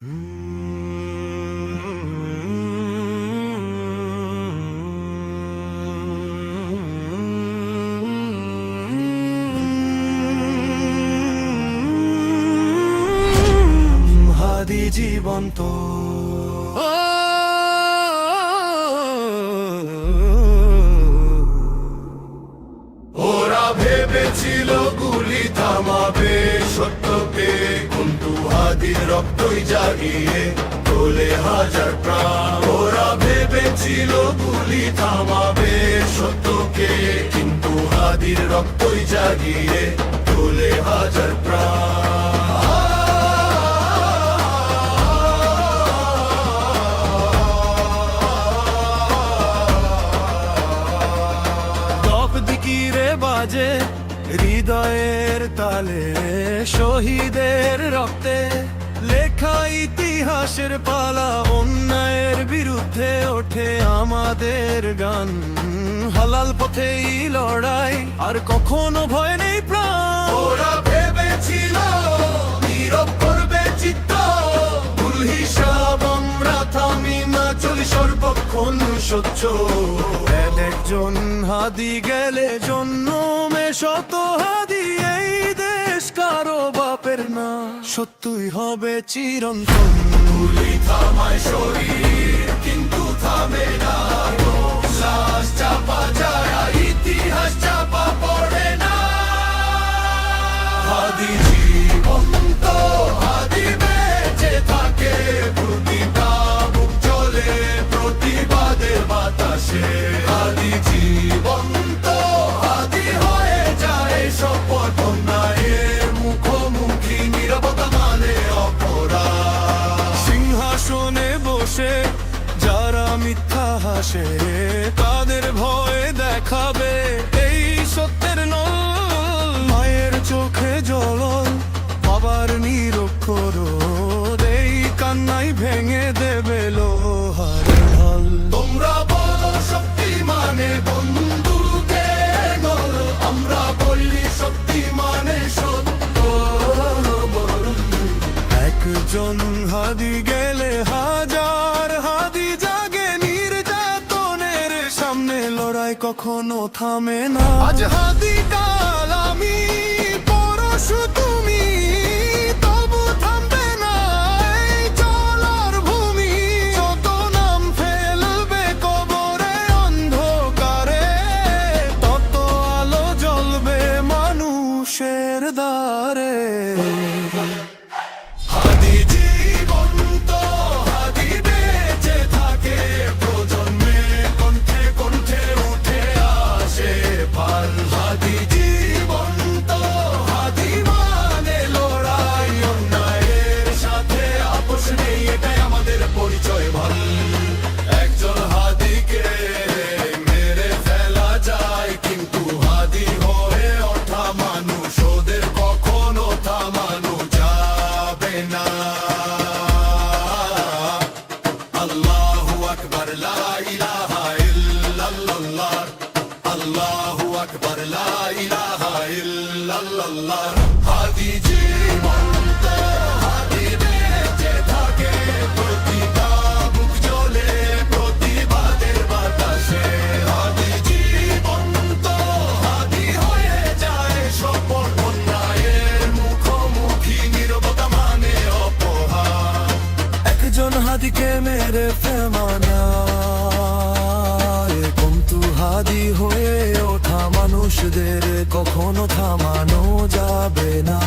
হাদি জীবন্ত ওরা ভেবেছিল গুলি থামাবে সত্যকে, কিন্তু হাদির রক্তই জাগিয়ে তোলে হাজার প্রাণ। ওরা ভেবেছিল গুলি থামাবে সত্যকে, কিন্তু হাদির রক্তই জাগিয়ে তোলে হাজার প্রাণ। বাজে হৃদয়ের তালে শহীদের রক্তে লেখা ইতিহাসের পালা, অন্যায়ের বিরুদ্ধে ওঠে আমাদের গান। হালাল পথেই লড়াই, আর কখনো ভয় নেই প্রাণ। ওরা ভেবেছিল নীরব করবে চিত্ত, ভুল হিসাব আমরা থামি না, চলি সর্বক্ষণ সহ্য। একজন হাদি গেলে জন্মে শত হাদি, এই দেশ কারো বাপের না, সত্যই হবে চিরন্তন। গুলি থামায় শরীর কিন্তু থামে না, লাশ চাপা যায় ইতিহাস চাপা পড়ে না। হাদি জীবন্ত, হাদি বেঁচে থাকে, প্রতিটা বুক চলে প্রতিবাদের বাতাসে। হাদি জীবন্ত, হাদি হয়ে যায় শপথ, অন্যায়ের মুখোমুখি নীরবতা মানে অপরাধ। সিংহাসনে বসে যারা মিথ্যা হাসে, তাদের ভয় দেখাবে এই সত্যের নল। মায়ের চোখে জল, বাবার নিরক্ষর, এই কান্নাই ভেঙে দেবে লোহার ঢাল। তোমরা বলো শক্তি মানে বন্ধুকের নল, আমরা বলি শক্তি মানে সত্য। একজন হাদি গেলে হাজার হাদি জাগে, নির্যাতনের সামনে লড়াই কখনো থামে না। আজ হাদি কাল আমি, পরশু তুমি, তবু থামবে না এই চলার ভূমি। যত নাম ফেলবে কবরে অন্ধকারে, তত আলো জ্বলবে মানুষের দ্বারে। হাদি জীবন্ত, হাদি বেঁচে থাকে, প্রজন্মে কণ্ঠে কণ্ঠে উঠে আসে পাল। হাদি জীবন্ত, হাদি মানে লড়াই, অন্যায়ের সাথে আপোষ নেই, এটাই আমাদের পরিচয় ভাল। একজন হাদিকে মেরে ফেলা যায়, কিন্তু হাদি হয়ে ওঠা মানুষ ওদের কখনো থামানো যাবে না। আল্লাহু আকবার, লা ইলাহা ইল্লাল্লাহ, আল্লাহু আকবার, লা ইলাহা ইল্লাল্লাহ। হাদি জীবন্ত, হাদি বেঁচে থাকে, প্রতিটা বুক জ্বলে প্রতিবাদের বাতাসে। হাদি জীবন্ত, হাদি হয়ে যায় শপথ, অন্যায়ের মুখোমুখি নীরবতা মানে অপরাধ। একজন হাদিকে মেরে ফেমানা, কিন্তু হাদি হয়ে ওঠা মানুষদের কখনো থামানো যাবে না।